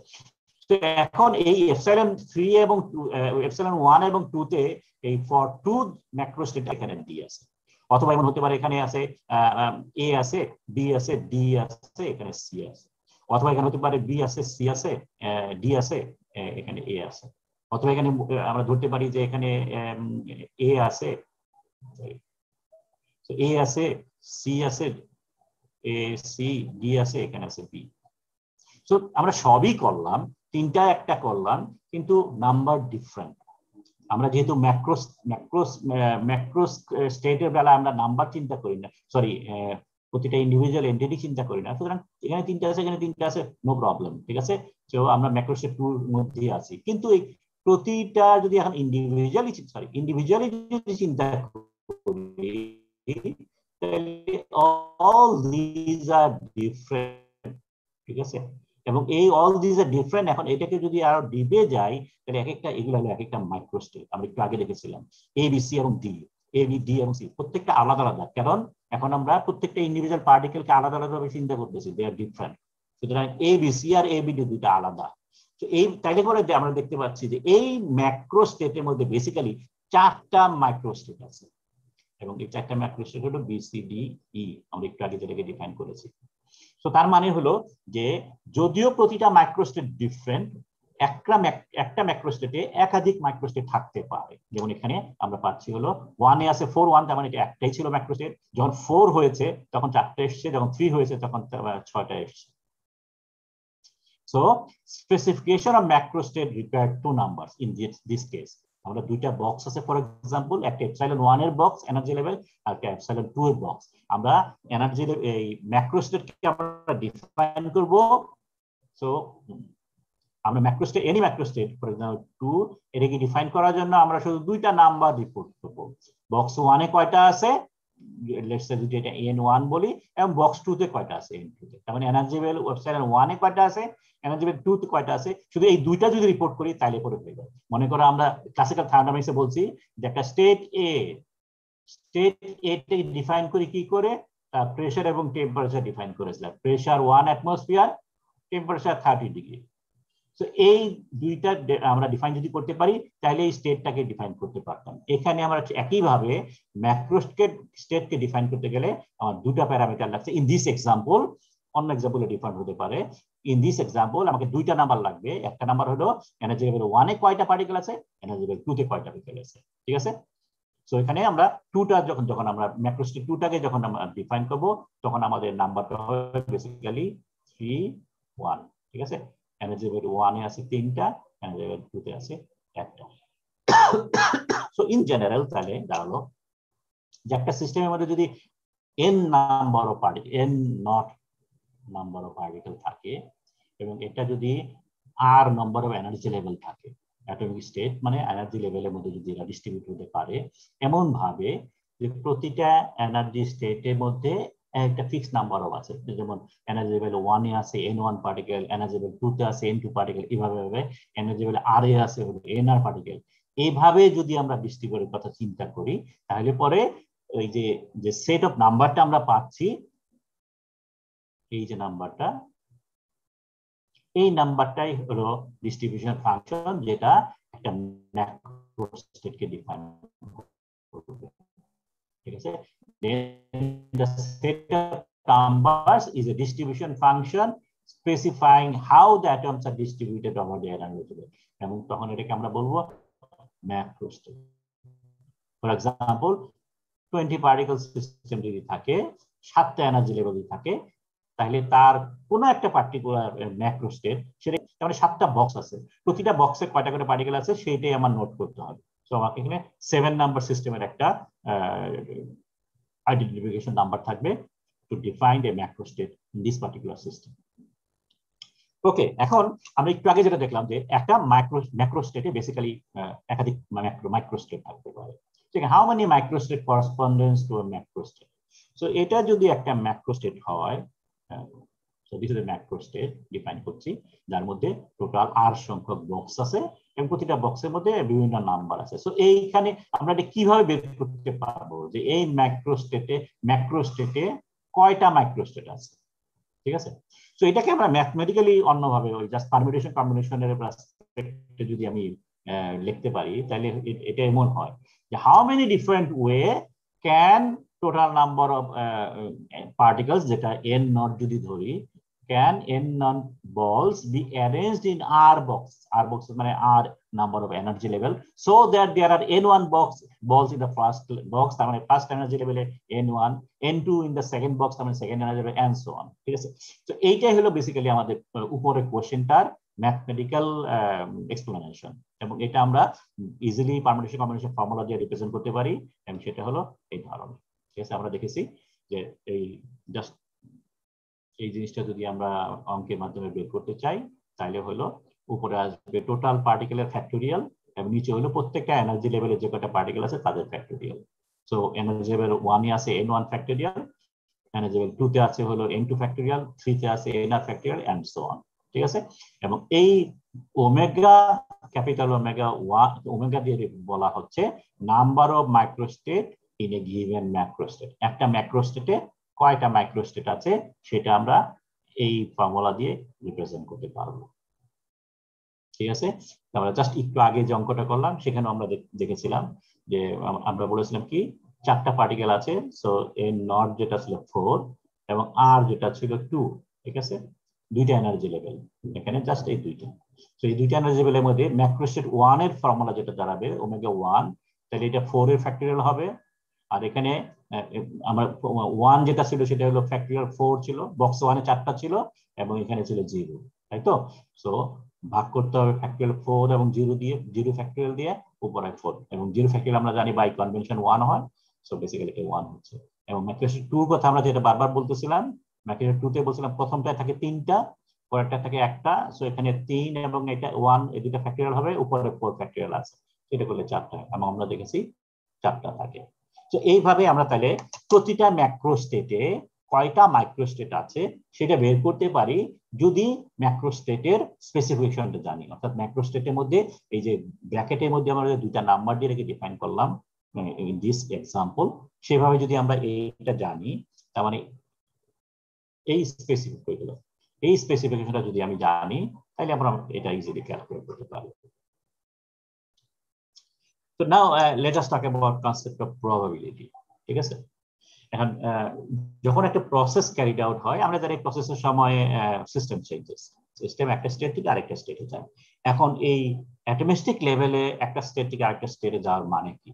তো এখন এই এপসাইলন 3 এবং এপসাইলন 1 এবং 2 তে এই ফর 2 ম্যাক্রো স্টেট এখানে ডি আছে, অথবা এমন হতে পারে এখানে আছে এ আছে, বি আছে, ডি আছে, এখানে সি আছে, অথবা এখানে হতে পারে বি আছে, সি আছে, ডি আছে, এখানে এ আছে, অথবা এখানে আমরা ধরতে পারি যে এখানে এ আছে, এ আছে, সি আছে, এ সি ডি আছে, এখানে আছে বি। সো আমরা সবই করলাম, 3টা 1টা করলাম, কিন্তু নাম্বার ডিফারেন্ট। আমরা যেহেতু ম্যাক্রো স্টেটের বেলা আমরা নাম্বার চিন্তা করি না, সরি প্রতিটা ইন্ডিভিজুয়াল এন্টিটি চিন্তা করি না, সুতরাং এখানে 3টা আছে, এখানে 3টা আছে, নো প্রবলেম, ঠিক আছে? তো আমরা ম্যাক্রো স্টেট 2 এর মধ্যে আছি, কিন্তু এই প্রতিটা যদি এখন ইন্ডিভিজুয়ালি যদি চিন্তা করি, তাহলে অল দিস আর ডিফারেন্ট, ঠিক আছে? এবং এই অল দিস আর ডিফারেন্ট, এখন এটাকে যদি আরো ডিপে যাই, তাহলে এক একটা এগুলো হলো এক একটা মাইক্রো স্টেট। আমরা একটু আগে দেখেছিলাম এ বি সি এবং ডি, এ বি ডি এবং সি প্রত্যেকটা আলাদা আলাদা, কারণ এখন আমরা প্রত্যেকটা ইন্ডিভিজুয়াল পার্টিকেলকে আলাদা আলাদা ভাবে চিন্তা করতেছি, দে আর ডিফারেন্ট। সুতরাং A B C R A B D দুটো আলাদা। তো এই তাইলে করে আমরা দেখতে পাচ্ছি যে এই ম্যাক্রো স্টেটের মধ্যে বেসিক্যালি 4টা মাইক্রো স্টেট আছে, এবং এই 4টা ম্যাক্রো স্টেট হলো বি সি ডি ই, আমরা একটু আগে যেটাকে ডিফাইন করেছি। তো তার মানে হলো যে যদিও প্রতিটা মাইক্রোস্টেট ডিফারেন্ট, একটা ম্যাক্রোস্টেটে একাধিক মাইক্রোস্টেট থাকতে পারে। যেমন এখানে আমরা পাচ্ছি হলো 1 এ আছে 4 1, তার মানে এটা একটাই ছিল ম্যাক্রোস্টেট, যখন 4 হয়েছে তখন 4টা এসেছে, যখন 3 হয়েছে তখন 6টা এসেছে। So specification of macrostate required 2 numbers in this case. আমরা 2টা বক্স আছে, ফর এক্সাম্পল একটা এপসাইলন 1 এর বক্স এনার্জি লেভেল, আর একটা এপসাইলন 2 এর বক্স। আমরা এনার্জি এই ম্যাক্রোস্টেটকে আমরা ডিফাইন করব। সো আমরা ম্যাক্রোস্টেট, এনি ম্যাক্রোস্টেট ফর এক্সাম্পল 2, এটাকে ডিফাইন করার জন্য আমরা শুধু 2টা নাম্বার রিপোর্ট করব। বক্স 1 এ কয়টা আছে, লেটস সে যদি এটা n1 বলি, এবং বক্স 2 তে কয়টা আছে n2 তে। তার মানে এনার্জি লেভেল এপসাইলন 1 এ কয়টা আছে, এনার্জি লেভেল 2 তে কয়টা আছে, শুধু এই 2টা যদি রিপোর্ট করি তাহলে পরে হয়ে যাবে। মনে করো আমরা ক্লাসিক্যাল থার্মোডাইনামিক্সে বলছি যে একটা স্টেট এ তে ডিফাইন করি কি করে, প্রেসার এবং টেম্পারেচার ডিফাইন করেছিলাম। Pressure 1 atmosphere, temperature 30 degree. So এই 2টা আমরা ডিফাইন যদি করতে পারি, তাহলে এই স্টেটটাকে ডিফাইন করতে পারতাম। এখানে আমরা একইভাবে ম্যাক্রো স্টেটকে ডিফাইন করতে গেলে আমার 2টা প্যারামিটার লাগছে। ইন দিস এক্সাম্পল, অন্য এক্সাম্পলে ডিফারেন্ট হতে পারে। ইন দিস এক্সাম্পল আমাকে 2টা নাম্বার লাগবে। একটা নাম্বার হলো এনার্জি লেভেল 1 এ কয়টা পার্টিকেল আছে, এনার্জি লেভেল 2 তে কয়টা পার্টিকেল আছে, ঠিক আছে? সো এখানে আমরা 2টা যখন আমরা ম্যাক্রো স্টেট 2টাকে যখন আমরা ডিফাইন করব, তখন আমাদের নাম্বারটা হবে বেসিক্যালি 3 1, ঠিক আছে? এনার্জি লেভেল 1 এ আছে 3টা, এনার্জি লেভেল 2 তে আছে 1টা। সো ইন জেনারেল তাহলে দাঁড়ালো যে একটা সিস্টেমের মধ্যে যদি n number of particle, n not number of particle থাকে, এবং এটা যদি r number of energy level থাকে, অ্যাটমিক স্টেট মানে এনার্জি লেভেলের মধ্যে যদি এরা ডিস্ট্রিবিউট হতে পারে এমন ভাবে যে প্রতিটা এনার্জি স্টেটের মধ্যে একটা ফিক্সড নাম্বার অফ আছে, যেমন এনার্জি লেভেল 1 এ আছে n1 পার্টিকেল, এনার্জি লেভেল 2 তে আছে n2 পার্টিকেল, এইভাবে এনার্জি লেভেল r এ আছে হলো nr পার্টিকেল। এইভাবে যদি আমরা ডিস্ট্রিবিউটের কথা চিন্তা করি, তাহলে পরে ওই যে সেট অফ নাম্বারটা আমরা পাচ্ছি, এই যে নাম্বারটা, এই নাম্বারটাই হলো ডিস্ট্রিবিউশন ফাংশন, যেটা একটা ম্যাক্রোস্টেটকে ডিফাইন করবে। ঠিক আছে, the set of numbers is a distribution function specifying how the atoms are distributed over the energy level, এবং তখন এটাকে আমরা বলবো ম্যাক্রোস্টেট। ফর এক্সাম্পল 20 পার্টিকেল সিস্টেম যদি থাকে, 7টা এনার্জি লেভেল যদি থাকে, তাহলে তার কোনো একটা পার্টিকুলার ম্যাক্রোস্টেট, সেটা মানে 7টা বক্স আছে, প্রতিটা বক্সে কয়টা করে পার্টিকেল আছে সেইটাই আমার নোট করতে হবে। তো আমাকে এখানে 7 নাম্বার সিস্টেমের একটা identification number থাকবে to define a macrostate in this particular system. ওকে, এখন আমরা একটু আগে যেটা দেখলাম যে একটা ম্যাক্রোস্টেটে বেসিক্যালি একাধিক মাইক্রোস্টেট থাকতে পারে। ঠিক আছে, how many microstate correspondence to a macrostate. So এটা যদি একটা ম্যাক্রোস্টেট হয়, so this is a macrostate define করছি, যার মধ্যে টোটাল r সংখ্যক বক্স আছে এবং প্রতিটা বক্সের মধ্যে বিভিন্ন নাম্বার আছে। সো এইখানে আমরা এটা কিভাবে বের করতে পারবো যে এই ম্যাক্রোস্টেটে কয়টা মাইক্রোস্টেট আছে। ঠিক আছে, সো এটাকে আমরা ম্যাথমেটিক্যালি অন্যভাবে ওই জাস্ট পারমিউটেশন কম্বিনেশনের পার্সপেক্টিভে যদি আমি লিখতে পারি, তাহলে এটা এমন হয় যে how many different way can total number of particles, যেটা n নট যদি ধরি, can n non balls be arranged in r box মানে r number of energy level, so that there are n1 balls in the first box, তার মানে first energy level n1, n2 in the second box, তার মানে second energy level, and so on। ঠিক আছে, তো এইটাই হলো বেসিক্যালি আমাদের উপরের কোশ্চেনটার ম্যাথমেটিক্যাল এক্সপ্লেনেশন, এবং এটা আমরা ইজিলি পারমিউটেশন কম্বিনেশন ফর্মুলা দিয়ে রিপ্রেজেন্ট করতে পারি, এবং সেটা হলো এই ধরনের। ঠিক আছে, আমরা দেখেছি যে এই জাস্ট এই জিনিসটা যদি আমরা অঙ্কের মাধ্যমে বের করতে চাই, তাহলে হলো উপরে আসবে টোটাল পার্টিকেলের ফ্যাক্টোরিয়াল, এবং নিচে হলো প্রত্যেকটা এনার্জি লেভেলে যে কটা পার্টিকেল আছে তাদের ফ্যাক্টোরিয়াল। সো এনার্জি লেভেল 1 এ আছে n1 ফ্যাক্টোরিয়াল, এনার্জি লেভেল 2 তে আছে হলো n2 ফ্যাক্টোরিয়াল, 3 তে আছে nr factorial, and so on. ঠিক আছে, এবং এই ওমেগা, ক্যাপিটাল ওমেগা 1 ওমেগা দিয়ে বলা হচ্ছে number of microstate in a given macrostate. একটা ম্যাক্রোস্টেটে কয়টা মাইক্রোস্টেট আছে সেটা আমরা এই ফর্মুলা দিয়ে রিপ্রেজেন্ট করতে পারবো। ঠিক আছে, আমরা জাস্ট একটু আগে যে অঙ্কটা করলাম সেখানে আমরা দেখেছিলাম যে আমরা বলেছিলাম কি 4টা পার্টিকেল আছে, সো n নট যেটা ছিল 4 এবং r যেটা ছিল 2। ঠিক আছে, দুইটা এনার্জি লেভেল, এখানে জাস্ট এই দুইটা। তো এই দুইটা এনার্জি লেভেলের মধ্যে ম্যাক্রোস্টেট 1 এর ফর্মুলা যেটা দাঁড়াবে ওমেগা 1, তাহলে এটা 4 এর ফ্যাক্টরিয়াল হবে, আর এখানে আমার 1 যেটা ছিল সেটা হলো ফ্যাক্টরিয়াল 4 ছিল, বক্স 1 এ 4টা ছিল এবং এখানে ছিল 0, তাই তো। সো ভাগ করতে হবে ফ্যাক্টরিয়াল 4 এবং 0 দিয়ে, 0 ফ্যাক্টরিয়াল দিয়ে উপরে 4, এবং 0 ফ্যাক্টরিয়াল আমরা জানি বাই কনভেনশন 1 হয়, সো বেসিক্যালি এটা 1 হচ্ছে। এবং ম্যাক্রোস্টেট 2 কথা আমরা যেটা বারবার বলতেছিলাম, ম্যাক্রোস্টেট 2 তে বলছিলাম প্রথমটায় থাকে 3টা, পরেরটা থাকে 1টা, সো এখানে 3 এবং এটা 1, এই দুটো ফ্যাক্টরিয়াল হবে, উপরে 4 ফ্যাক্টরিয়াল আছে, এটা করলে 4টা, এবং আমরা দেখেছি 4টা থাকে। তো এইভাবে আমরা তাহলে প্রতিটা ম্যাক্রোস্টেটে কয়টা মাইক্রোস্টেট আছে সেটা বের করতে পারি যদি ম্যাক্রোস্টেটের স্পেসিফিকেশনটা জানি। অর্থাৎ ম্যাক্রোস্টেটের মধ্যে এই যে ব্র্যাকেটের মধ্যে আমরা দুইটা নাম্বার দিয়ে রেখে ডিফাইন করলাম ইন দিস এক্সাম্পল, সেভাবে যদি আমরা এইটা জানি, তার মানে এই স্পেসিফিকেশনটা যদি আমি জানি, তাহলে আমরা এটা ইজিলি ক্যালকুলেট করতে পারি। So now let us talk about concept of probability. ঠিক আছে, এখন যখন একটা প্রসেস ক্যারিড আউট হয়, আমরা জানি প্রসেসের সময় সিস্টেম চেঞ্জেস, সিস্টেম একটা স্টেট থেকে আরেকটা স্টেটে যায়। এখন এই অ্যাটমিস্টিক লেভেলে একটা স্টেট থেকে আরেকটা স্টেটে যাওয়ার মানে কি?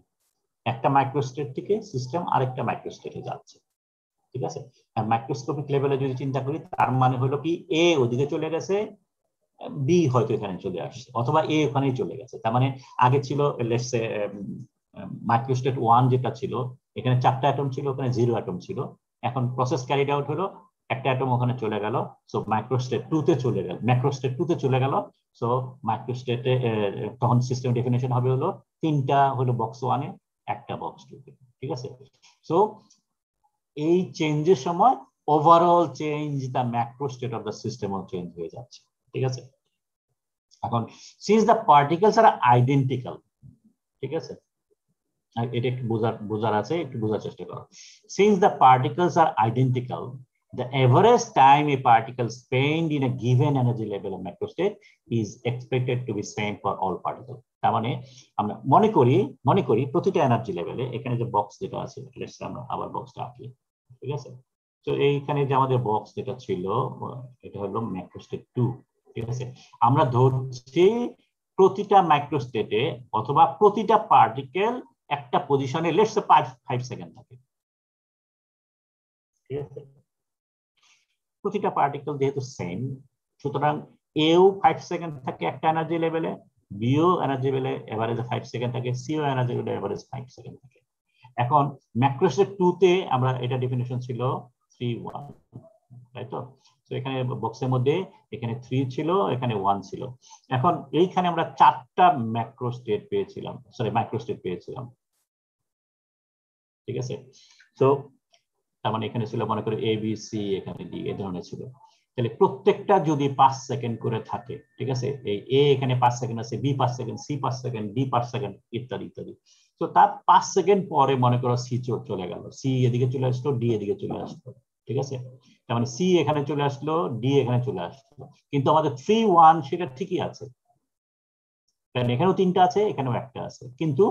একটা মাইক্রোস্টেট থেকে সিস্টেম আরেকটা মাইক্রোস্টেটে যাচ্ছে। ঠিক আছে, মাইক্রোস্কোপিক লেভেলে যদি চিন্তা করি, তার মানে হলো কি এ ওদিকে চলে গেছে, বি হয়তো এখানে চলে আসছে, অথবা এ ওখানেই চলে গেছে। তার মানে আগে ছিল লেটস সে মাইক্রোস্টেট 1 যেটা ছিল, এখানে 4টা অ্যাটম ছিল, ওখানে 0 অ্যাটম ছিল। এখন প্রসেস ক্যারিড আউট হলো, একটা অ্যাটম ওখানে চলে গেল, সো মাইক্রোস্টেট 2 তে চলে গেল, ম্যাক্রোস্টেট 2 তে চলে গেল। সো মাইক্রোস্টেটে তখন সিস্টেম ডেফিনিশন হবে হলো 3টা হলো বক্স 1 এ, একটা বক্স 2 তে। ঠিক আছে, সো এই চেঞ্জের সময় overall change the macro state of the সিস্টেমও চেঞ্জ হয়ে যাচ্ছে, ঠিক আছে। এখন since the particles are identical, ঠিক আছে, এটা একটু বোঝার আছে, একটু বোঝার চেষ্টা করো। Since the particles are identical, the average time a particle spent in a given energy level of macrostate is expected to be same for all particles. তার মানে আমরা মনে করি প্রতিটা এনার্জি লেভেলে, এখানে যে বক্স যেটা আছে, আমরা আবার বক্সটা আঁকি, ঠিক আছে। তো এইখানে যে আমাদের বক্স যেটা ছিল, এটা হলো ম্যাক্রোস্টেট 2, ঠিক আছে। আমরা ধরছি প্রতিটা মাইক্রোস্টেটে অথবা প্রতিটা পার্টিকেল একটা পজিশনে লেটস সে 5 সেকেন্ড থাকে, ঠিক আছে। প্রতিটা পার্টিকেল যেহেতু সেম, সুতরাং এও 5 সেকেন্ড থাকে একটা এনার্জি লেভেলে, বিও এনার্জি লেভেলে এভারেজ 5 সেকেন্ড থাকে, সিও এনার্জি লেভেলে এভারেজ 5 সেকেন্ড থাকে। এখন ম্যাক্রোস্টেট 2 তে আমরা এটা ডেফিনিশন ছিল 3-1, তাই তো। তো এখানে বক্সের মধ্যে এখানে 3 ছিল, এখানে 1 ছিল। এখন এইখানে আমরা 4টা ম্যাক্রোস্টেট পেয়েছিলাম, সরি মাইক্রোস্টেট পেয়েছিলাম, ঠিক আছে। তো তার মানে এখানে ছিল মনে করে এ বি সি, এখানে ডি, এই ধরনের ছিল। তাহলে প্রত্যেকটা যদি 5 সেকেন্ড করে থাকে, ঠিক আছে, এই এ এখানে 5 সেকেন্ড আছে, B 5 second, C 5 second, D 5 second, ইত্যাদি ইত্যাদি। তো তার 5 সেকেন্ড পরে মনে করো সি চলে গেল, সি এদিকে চলে আসলো, ডি এদিকে চলে আসলো, ঠিক আছে। তার মানে সি এখানে চলে আসলো, ডি এখানে চলে আসলো, কিন্তু আমাদের 3-1 সেটা ঠিকই আছে, কারণ এখানেও 3টা আছে, এখানেও 1টা আছে, কিন্তু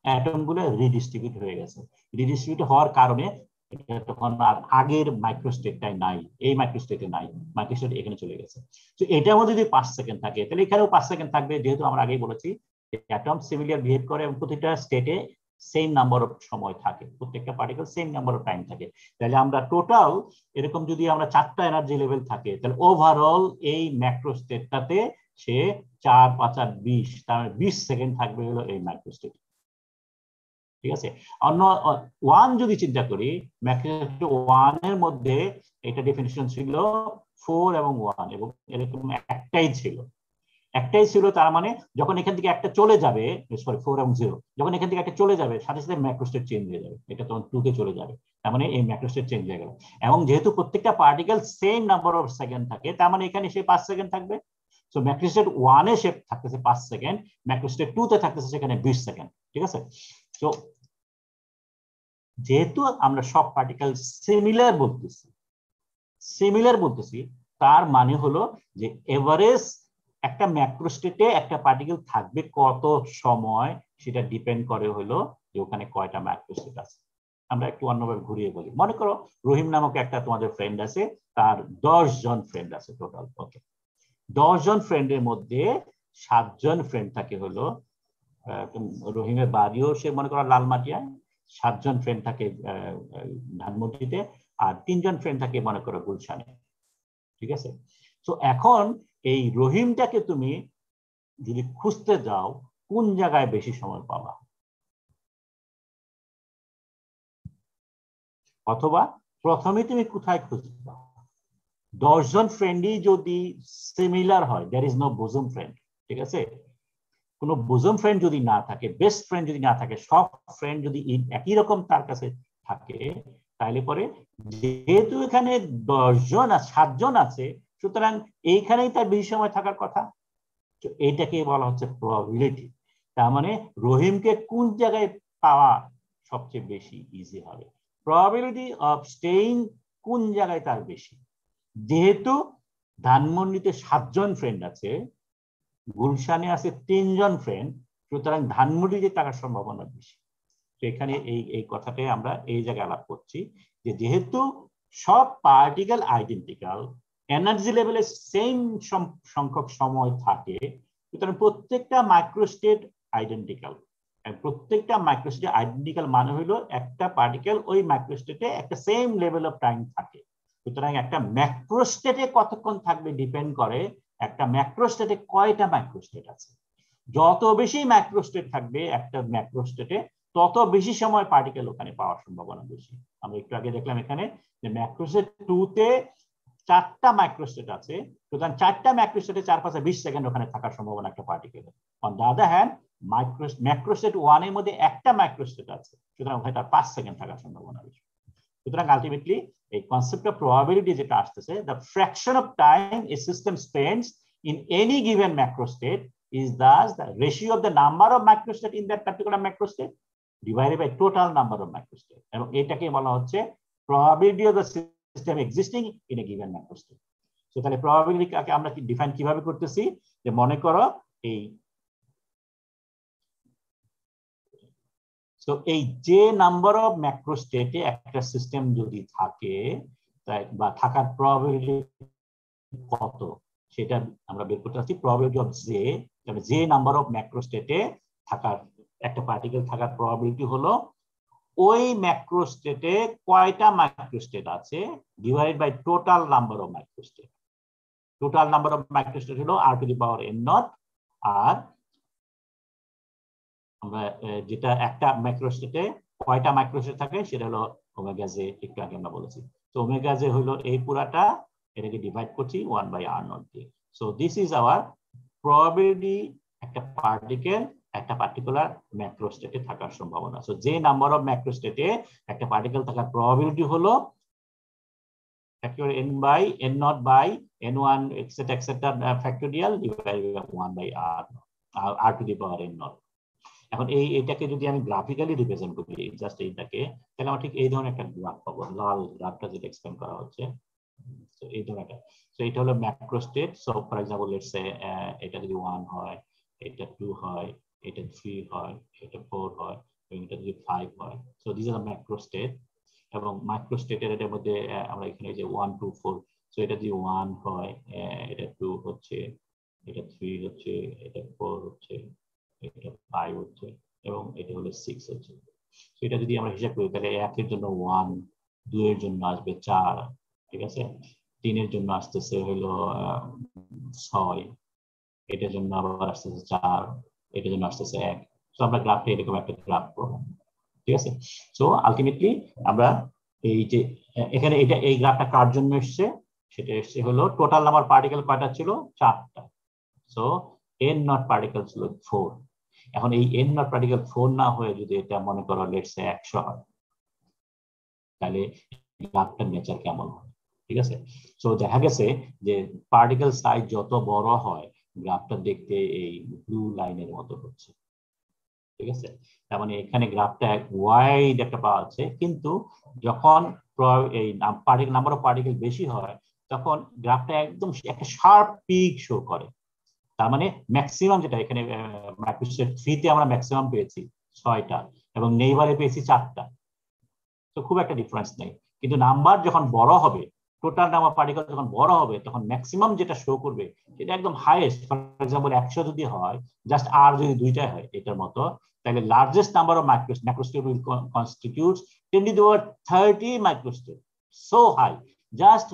অ্যাটম গুলো রিডিস্ট্রিবিউট হয়ে গেছে। রিডিস্ট্রিবিউট হওয়ার কারণে তখন আর আগের মাইক্রোস্টেটটাই নাই, এই মাইক্রোস্টেটে নাই, মাইক্রোস্টেট এখানে চলে গেছে। তো এটার মধ্যে যদি 5 সেকেন্ড থাকে, তাহলে এখানেও 5 সেকেন্ড থাকবে, যেহেতু আমরা আগেই বলেছি অ্যাটম সিমিলার বিহেভ করে এবং প্রতিটা স্টেটে সেম নাম্বার অফ সময় থাকে, প্রত্যেকটা particle same number of time থাকে। তাহলে আমরা টোটাল এরকম যদি আমরা 4টা এনার্জি লেভেল থাকে, তাহলে ওভারঅল এই ম্যাক্রোস্টেটটাতে সে 4-5-20, তার 20 সেকেন্ড থাকবে হলো এই মাইক্রোস্টেট, ঠিক আছে। অন্য 1 যদি চিন্তা করি, ম্যাক্রোস্টেট 1 এর মধ্যে এটা ডেফিনিশন ছিল 4 এবং 1, এবং এরকম একটাই ছিল, তার মানে যখন এখান থেকে একটা চলে যাবে, সরি 4 এবং 0, যখন এখান থেকে একটা চলে যাবে সাথে সাথে ম্যাক্রোস্টেট চেঞ্জ হয়ে যাবে, এটা তখন 2 তে চলে যাবে, তার মানে এই ম্যাক্রোস্টেট চেঞ্জ হয়ে গেল। এবং যেহেতু প্রত্যেকটা particle same number of second থাকে, তার মানে এখানে সে 5 সেকেন্ড থাকবে। সো ম্যাক্রোস্টেট 1 এ সে থাকতেছে 5 সেকেন্ড, ম্যাক্রোস্টেট 2 তে থাকতেছে সেখানে 20 সেকেন্ড, ঠিক আছে। তো যেহেতু আমরা সব পার্টিকেল সিমিলার বলতেছি, তার মানে হলো যে এভারেজ একটা ম্যাক্রোস্টেটে একটা পার্টিকেল থাকবে কত সময়, সেটা ডিপেন্ড করে হলো যে ওখানে কয়টা ম্যাক্রোস্টেট আছে। আমরা একটু অন্যভাবে ঘুরিয়ে বলি, মনে করো রহিম নামক একটা তোমাদের ফ্রেন্ড আছে, তার 10 জন ফ্রেন্ড আছে টোটাল, ওকে। 10 জন ফ্রেন্ডের মধ্যে 7 জন ফ্রেন্ড থাকে হলো রহিমের বাড়িও সে মনে করো লালমাটিয়ায়, 7 জন ফ্রেন্ড থাকে ধানমন্ডিতে, আর 3 জন ফ্রেন্ড থাকে মনে করো গুলশানে, ঠিক আছে। তো এখন এই রহিমটাকে তুমি যদি খুঁজতে যাও, কোন জায়গায় বেশি সময় পাবা? অথবা প্রথমে তুমি কোথায় খুঁজবা? 10 জন ফ্রেন্ডই যদি সিমিলার হয়, দেয়ার ইজ নো বোজম ফ্রেন্ড, ঠিক আছে। কোনো বোজম ফ্রেন্ড যদি না থাকে, বেস্ট ফ্রেন্ড যদি না থাকে, সব ফ্রেন্ড যদি একই রকম তার কাছে থাকে, তাহলে পরে যেহেতু এখানে 10 জন আর 7 জন আছে, সুতরাং এইখানেই তার বেশি সময় থাকার কথা। এইটাকে বলা হচ্ছে প্রবাবিলিটি। তার মানে রহিমকে কোন জায়গায় পাওয়া সবচেয়ে বেশি ইজি হবে, প্রবাবিলিটি অফ স্টেইং কোন জায়গায় তার বেশি। যেহেতু ধানমন্ডিতে 7 জন ফ্রেন্ড আছে, গুলশানে আছে 3 জন ফ্রেন্ড, সুতরাং ধানমন্ডিতে থাকার সম্ভাবনা বেশি। তো এখানে এই কথাটাই আমরা এই জায়গায় আলাপ করছি, যে যেহেতু সব পার্টিকেল আইডেন্টিক্যাল, এনার্জি লেভেলে সেম সংখ্যক সময় থাকে, সুতরাং প্রত্যেকটা মাইক্রোস্টেট আইডেন্টিক্যাল। প্রত্যেকটা মাইক্রোস্টেট আইডেন্টিক্যাল মানে হলো একটা পার্টিকেল ওই মাইক্রোস্টেটে একটা সেম লেভেল অফ টাইম থাকে। সুতরাং একটা ম্যাক্রোস্টেটে কতক্ষণ থাকবে ডিপেন্ড করে একটা ম্যাক্রোস্টেটে কয়টা মাইক্রোস্টেট আছে। যত বেশি মাইক্রোস্টেট থাকবে একটা ম্যাক্রোস্টেটে, তত বেশি সময় পার্টিকেল ওখানে পাওয়ার সম্ভাবনা বেশি। আমরা একটু আগে দেখলাম এখানে যে ম্যাক্রোস্টেট 2 তে 4টা মাইক্রোস্টেট আছে, সুতরাং 4টা ম্যাক্রোস্টেটে 4-5-20 সেকেন্ড ওখানে থাকার সম্ভাবনা একটা পার্টিকেলের। অন দ্য আদার হ্যান্ড ম্যাক্রোস্টেট 1 এর মধ্যে একটা মাইক্রোস্টেট আছে, সুতরাং ওখানে তার 5 সেকেন্ড থাকার সম্ভাবনা বেশি। সুতরাং আলটিমেটলি এই কনসেপ্ট অফ প্রবাবিলিটি যেটা আসতেছে, the fraction of time a system spends in any given macro state is thus the ratio of the number of macrostate in that particular macrostate divided by total number of macrostate, এবং এটাকে বলা হচ্ছে probability of the system existing in a given macrostate. So তাহলে probability কে আমরা কি define কিভাবে করতেছি, যে মনে করো এই সো এই যে নাম্বার অফ ম্যাক্রোস্টেটে একটা সিস্টেম যদি থাকে বা থাকার প্রবাবিলিটি কত সেটা আমরা বের করতে পারছি প্রবাবিলিটি অফ জে, মানে যে নাম্বার অফ ম্যাক্রোস্টেটে থাকার একটা পার্টিকেল থাকার প্রবাবিলিটি হলো ওই ম্যাক্রোস্টেটে কয়টা মাইক্রোস্টেট আছে divided by total number of microstate. Total number of microstate হলো r⁴n0, আর আমরা যেটা একটা মাইক্রোস্টেটে কয়টা মাইক্রোস্টেট থাকে সেটা হলো ওমেগা জে, একটু আগে আমরা বলেছি। তো ওমেগা জে হলো এই পুরাটা, এটাকে ডিভাইড করছি 1/r0 দিয়ে। So this is our probability একটা পার্টিকেল একটা পার্টিকুলার ম্যাক্রোস্টেটে থাকার সম্ভাবনা। সো যে নাম্বার অফ ম্যাক্রোস্টেটে একটা পার্টিকেল থাকার প্রবাবিলিটি হলো factor n/n0/n1 etc factorial divided by 1/r⁴n0। এখন এইটাকে যদি আমি গ্রাফিক্যালি রিপ্রেজেন্ট করি জাস্ট এইটাকে, তাহলে আমরা ঠিক এই ধরনের একটা গ্রাফ পাবো, লাল গ্রাফটা যেটা এক্সপ্লেন করা হচ্ছে। সো এই ধরনের, সো এটা হলো macrostate. So for example let's say এটা যদি 1 হয়, এটা 2 হয়, এটা 3 হয়, এটা 4 হয়, এবং এটা যদি 5 হয়। সো দিস আর ম্যাক্রোস্টেট। এবং মাইক্রোস্টেটের এর মধ্যে আমরা এখানে যে 1 2 4, সো এটা যদি 1 হয়, এটা 2 হচ্ছে, এটা 3 হচ্ছে, এটা 4 হচ্ছে, এটা 5 হচ্ছে, এবং এটা হলো 6 হচ্ছে। সো এটা যদি আমরা হিসাব করি তাহলে 1 এর জন্য 1, 2 এর জন্য আসবে 4, ঠিক আছে, 3 এর জন্য আসতেছে হলো 6, এটার জন্য আবার আসতেছে 4, এটার জন্য আসতেছে 1। সো আমরা গ্রাফটা এরকম একটা গ্রাফ করব, ঠিক আছে। সো আলটিমেটলি আমরা এই যে এখানে এটা এই গ্রাফটা কার জন্য এসেছে, সেটা এসেছে হলো টোটাল নাম্বার পার্টিকেল কয়টা ছিল, 4টা। সো n0 পার্টিকেল ছিল 4। এখন এই n0 পার্টিকেল 4 না হয়ে যদি এটা মনে করো লেটস সে 100 হয়, তাহলে গ্রাফটার নেচার কেমন হয়, ঠিক আছে। সো দেখা গেছে যে পার্টিকেল সাইজ যত বড় হয় গ্রাফটা দেখতে এই ব্লু লাইনের মতো হচ্ছে, ঠিক আছে। তার মানে এখানে গ্রাফটা ওয়াইড একটা পাওয়া যাচ্ছে, কিন্তু যখন এই পার্টিকেল নাম্বার অফ পার্টিকেল বেশি হয় তখন গ্রাফটা একদম একটা শার্প পিক শো করে। তার মানে ম্যাক্সিমাম যেটা এখানে মাইক্রোস্টেট 3 তে আমরা ম্যাক্সিমাম পেয়েছি 6টা এবং নেইবারে পেয়েছি 4টা। তো খুব একটা ডিফারেন্স নেই, কিন্তু নাম্বার যখন বড় হবে, টোটাল নাম্বার পার্টিকেল যখন বড় হবে তখন ম্যাক্সিমাম যেটা শো করবে সেটা একদম হাইয়েস্ট। ফর এক্সাম্পল 100 যদি হয়, জাস্ট আর যদি 2টা হয় এটার মতো, তাহলে largest number of microstate will constitute 10⁻30 microstate. So high, just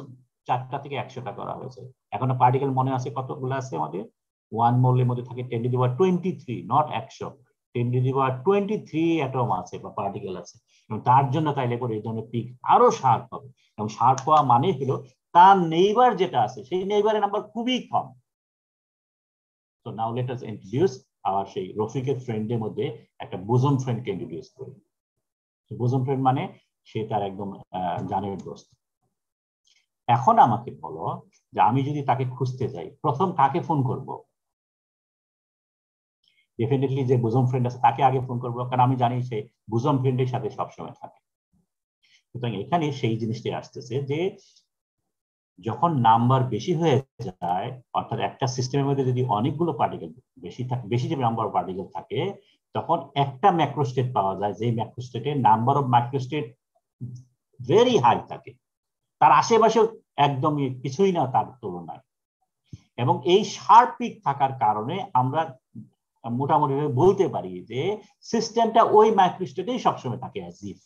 4টা থেকে 100টা করা হয়েছে। এখনো পার্টিকেল মনে আছে কতগুলো আছে আমাদের, 1 মোলের মধ্যে থাকে 10⁻23, নট 100, 10⁻23 অ্যাটম আছে বা পার্টিকেল আছে। এবং তার জন্য তাইলে করে এই ধরনের পিক আরো শার্প হবে, এবং শার্প হওয়া মানে হলো তার নেইবার যেটা আছে সেই নেইবারের নাম্বার খুবই কম। So now let us introduce our সেই রফিকের ফ্রেন্ডের মধ্যে একটা বোসন ফ্রেন্ডকে ইন্ট্রোডিউস করি। বোসন ফ্রেন্ড মানে সে তার একদম জানের দোস্ত। এখন আমাকে বলো যে আমি যদি তাকে খুঁজতে যাই প্রথম কাকে ফোন করব? ডেফিনেটলি যে বোসন ফ্রেন্ড আছে তাকে আগে ফোন করবো, কারণ আমি জানি সে বোসন ফ্রেন্ডের সাথে সবসময় থাকে। সুতরাং এখানে সেই জিনিসটাই আসতেছে যে যখন নাম্বার বেশি হয়ে যায়, অর্থাৎ একটা সিস্টেমের মধ্যে যদি অনেকগুলো পার্টিকেল বেশি যে নাম্বার অফ পার্টিকেল থাকে, তখন একটা ম্যাক্রোস্টেট পাওয়া যায় যে ম্যাক্রোস্টেটে নাম্বার অফ মাইক্রোস্টেট ভেরি হাই থাকে, তার আশেপাশে একদমই কিছুই না তার তুলনায়। এবং এই শার্প পিক থাকার কারণে আমরা মোটামুটি বলতে পারি যে সিস্টেমটা ওই মাইক্রোস্টেটেই সবসময় থাকে অ্যাজ ইফ,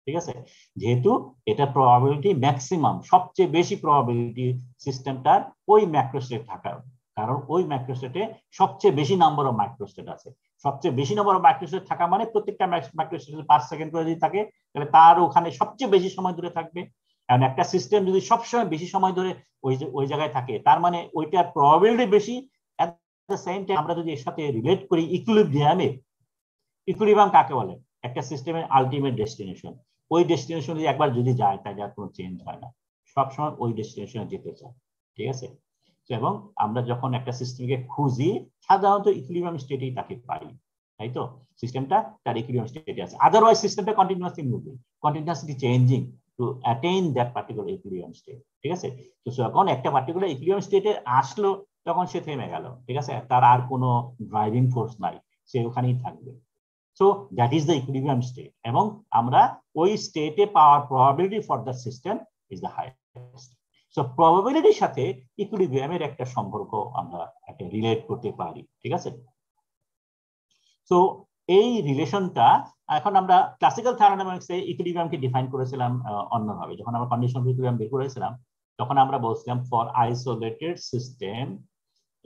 ঠিক আছে। যেহেতু এটা প্রবাবিলিটি ম্যাক্সিমাম, সবচেয়ে বেশি প্রবাবিলিটি সিস্টেমটার ওই ম্যাক্রোস্টেট থাকার, কারণ ওই ম্যাক্রোস্টেটে সবচেয়ে বেশি নাম্বার অফ মাইক্রোস্টেট আছে। সবচেয়ে বেশি নাম্বার অফ মাইক্রোস্টেট থাকা মানে প্রত্যেকটা মাইক্রোস্টেটে 5 সেকেন্ড করে যদি থাকে তাহলে তার ওখানে সবচেয়ে বেশি সময় ধরে থাকবে। কারণ একটা সিস্টেম যদি সবসময় বেশি সময় ধরে ওই জায়গায় থাকে তার মানে ওইটার প্রবাবিলিটি বেশি। এট দ্য সেম টাইম আমরা যদি এর সাথে রিলেট করি ইকুইলিব্রিয়ামে, ইকুইলিব্রিয়াম কাকে বলে? একটা সিস্টেমের আলটিমেট ডেস্টিনেশন। ওই ডেস্টিনেশন যদি একবার যদি যায় তাই আর কোনো চেঞ্জ হয় না, সবসময় ওই ডেস্টিনেশনে যেতে চায়, ঠিক আছে। এবং আমরা যখন একটা সিস্টেমকে খুঁজি সাধারণত ইকুইলিব্রিয়াম স্টেটেই তাকে পাই, তাই তো। সিস্টেমটা তার ইকুইলিব্রিয়াম স্টেটে আছে, আদারওয়াইজ সিস্টেমটা continuously moving, continuously changing to attain that particular equilibrium state, ঠিক আছে। তো যখন একটা পার্টিকুলার ইকুইলিব্রিয়াম স্টেটে আসলো তখন সে থেমে গেল, ঠিক আছে, তার আর কোনো ড্রাইভিং ফোর্স নাই, সে ওখানেই থাকবে। So that is the equilibrium state, এবং আমরা ওই স্টেটে পাওয়ার probability for the system is the highest. So প্রবাবিলিটির সাথে ইকুইলিব্রিয়ামের একটা সম্পর্ক আমরা একটা রিলেট করতে পারি, ঠিক আছে। সো এই রিলেশনটা এখন আমরা ক্লাসিক্যাল থার্মোডাইনামিক্সে ইকুইলিব্রিয়ামকে ডিফাইন করেছিলাম অন্যভাবে। যখন আমরা কন্ডিশন অফ ইকুইলিব্রিয়াম বের করেছিলাম তখন আমরা বলছিলাম for isolated system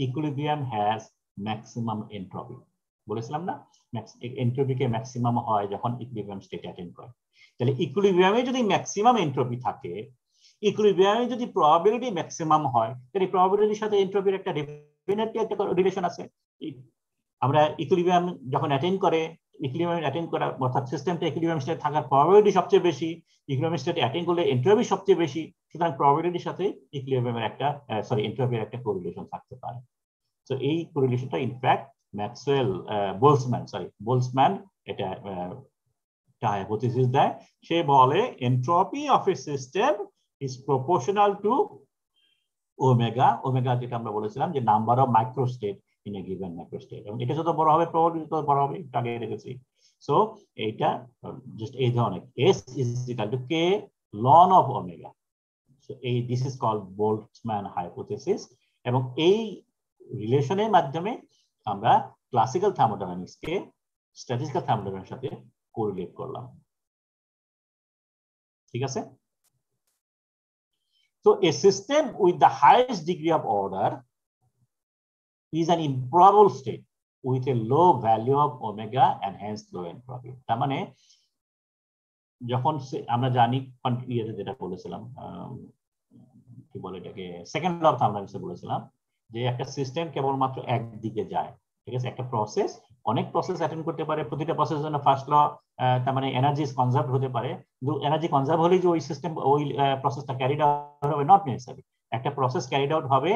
equilibrium has maximum entropy, বলেছিলাম না, এনট্রপিকে ম্যাক্সিমাম হয় যখন ইকুইলিব্রিয়াম স্টেটে অ্যাটেইন করে। তাহলে ইকুইলিব্রিয়ামে যদি ম্যাক্সিমাম এনট্রপি থাকে, ইকুইলিব্রিয়ামে যদি প্রবাবিলিটি ম্যাক্সিমাম হয়, তাহলে প্রবাবিলিটির সাথে এনট্রপির একটা ডেফিনেটলি একটা রিলেশন আছে। আমরা ইকুইলিব্রিয়াম যখন অ্যাটেইন করে, ইকুইলিব্রিয়াম অ্যাটেইন করা অর্থাৎ সিস্টেমটা ইকুইলিব্রিয়াম স্টেটে থাকার প্রবাবিলিটি সবচেয়ে বেশি, ইকুইলিব্রিয়াম স্টেটে অ্যাটেইন করলে এনট্রপি সবচেয়ে বেশি, সুতরাং প্রবাবিলিটির সাথে ইকুইলিব্রিয়ামের একটা এনট্রপির একটা কোরিলেশন থাকতে পারে। সো এই কোরিলেশনটা ইনফ্যাক্ট ম্যাক্সওয়েল বোলসম্যান এটা হাইপোথিসিস দেয়। সে বলে entropy of a system is proportional to omega, omega যেটা আমরা বলেছিলাম যে number of microstate in a given microstate, এবং এটা যত বড় হবে প্রবাবিলিটি তত বড় হবে, আগে রেখেছি। সো এইটা জাস্ট এই ধরনের S is equal to K ln of omega. So this is called Boltzmann hypothesis, এবং এই রিলেশনের মাধ্যমে আমরা ক্লাসিক্যাল থার্মোডাইনামিক্সকে স্ট্যাটিস্টিক্যাল থার্মোডাইনামিক্সের সাথে কোরিলেট করলাম, ঠিক আছে। So a system with the highest degree of order is an improbable state with a low value of omega and hence low entropy. তার মানে যখন আমরা জানি যেটা বলেছিলাম কি বলে এটাকে সেকেন্ড ল অফ থার্মোডাইনামিক্সে বলেছিলাম যে একটা সিস্টেম কেবলমাত্র একদিকে যায়, ঠিক আছে। একটা প্রসেস অনেক প্রসেস অ্যাটেন্ড করতে পারে, প্রতিটা প্রসেসের জন্য ফার্স্ট ল তার মানে এনার্জি কনজার্ভ হতে পারে, কিন্তু এনার্জি কনজার্ভ হলেই যে ওই সিস্টেম ওই প্রসেসটা ক্যারিড আউট হবে নট নেসেসারি। একটা প্রসেস ক্যারিড আউট হবে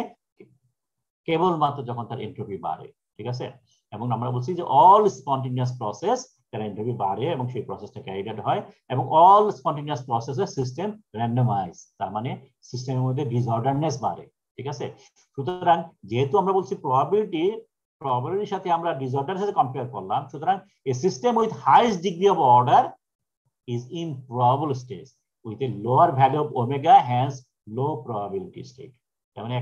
কেবলমাত্র যখন তার এন্ট্রপি বাড়ে, ঠিক আছে। এবং আমরা বলছি যে অল স্পন্টেনিয়াস প্রসেস তার এন্ট্রপি বাড়ে এবং সেই প্রসেসটা ক্যারিড আউট হয়, এবং অল স্পন্টেনিয়াস প্রসেসের সিস্টেম র্যান্ডমাইজ, তার মানে সিস্টেমের মধ্যে ডিসঅর্ডারনেস বাড়ে, ঠিক আছে। সুতরাং যেহেতু আমরা বলছি প্রবাবিলিটির সাথে আমরা ডিসঅর্ডারের সাথে কম্পেয়ার করলাম, সুতরাং a system with highest degree of order is improbable state with a lower value of omega has low probability state. তার মানে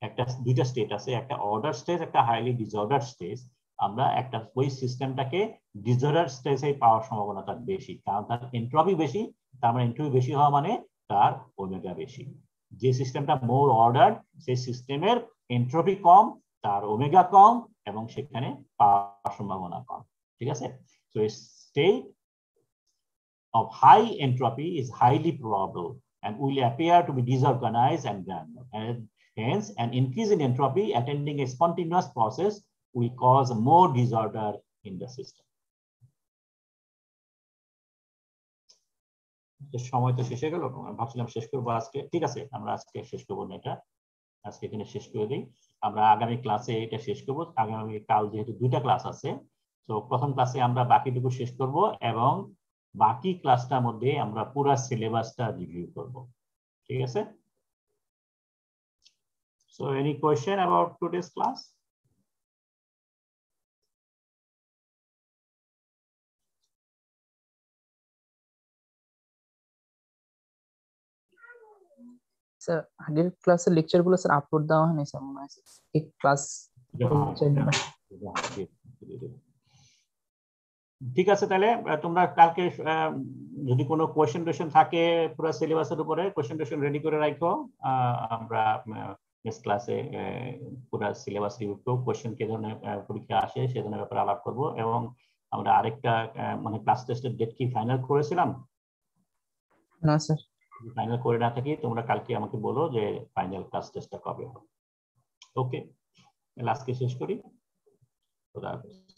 একটা দুইটা স্টেট আছে, একটা অর্ডার স্টেজ, একটা হাইলি ডিসঅর্ডার স্টেজ। আমরা একটা ওই সিস্টেমটাকে ডিসঅর্ডার স্টেজে পাওয়ার সম্ভাবনা তার বেশি, কারণ তার এন্ট্রপি বেশি, তার মানে এন্ট্রপি বেশি হওয়া মানে তার ওমেগা বেশি। যে সিস্টেমটা মোর অর্ডার সেই সিস্টেমের এন্ট্রপি কম, তার ওমেগা কম, এবং সেখানে পাওয়ার সম্ভাবনা কম, ঠিক আছে। So a state of high entropy is highly probable and will appear to be disorganized and granular, and hence an increase in entropy attending a spontaneous process will cause more disorder in the system. সময় তো শেষ হয়ে গেল, ভাবছিলাম শেষ করবো আজকে, ঠিক আছে আমরা আজকে শেষ করবো না, এটা আজকে এখানে শেষ করে দিই। আমরা আগামী ক্লাসে এটা শেষ করবো, আগামী কাল যেহেতু দুইটা ক্লাস আছে, তো প্রথম ক্লাসে আমরা বাকিটুকু শেষ করব এবং বাকি ক্লাসটার মধ্যে আমরা পুরো সিলেবাসটা রিভিউ করব, ঠিক আছে। So any question about today's class? Sir আগের ক্লাসের লেকচার গুলো স্যার আপলোড দেওয়া হয়নি স্যার, মনে হয় এই ক্লাস। ঠিক আছে, তাহলে তোমরা কালকে যদি কোনো কোয়েশ্চেন থাকে পুরো সিলেবাসের উপরে কোয়েশ্চেন রেডি করে রাখো। আমরা নেক্সট ক্লাসে পুরো সিলেবাস রিভিউ করব, কোয়েশ্চেন কে ধরনের পরীক্ষা আসে সে ধরনের ব্যাপারে আলাপ করব, এবং আমরা আরেকটা মানে ক্লাস টেস্টের ডেট কি ফাইনাল করেছিলাম? না স্যার, ফাইনাল করে না থাকি তোমরা কালকে আমাকে বলো যে ফাইনাল ক্লাস টেস্টটা কবে হবে। ওকে, আজকে শেষ করি। খোদা হাফেজ।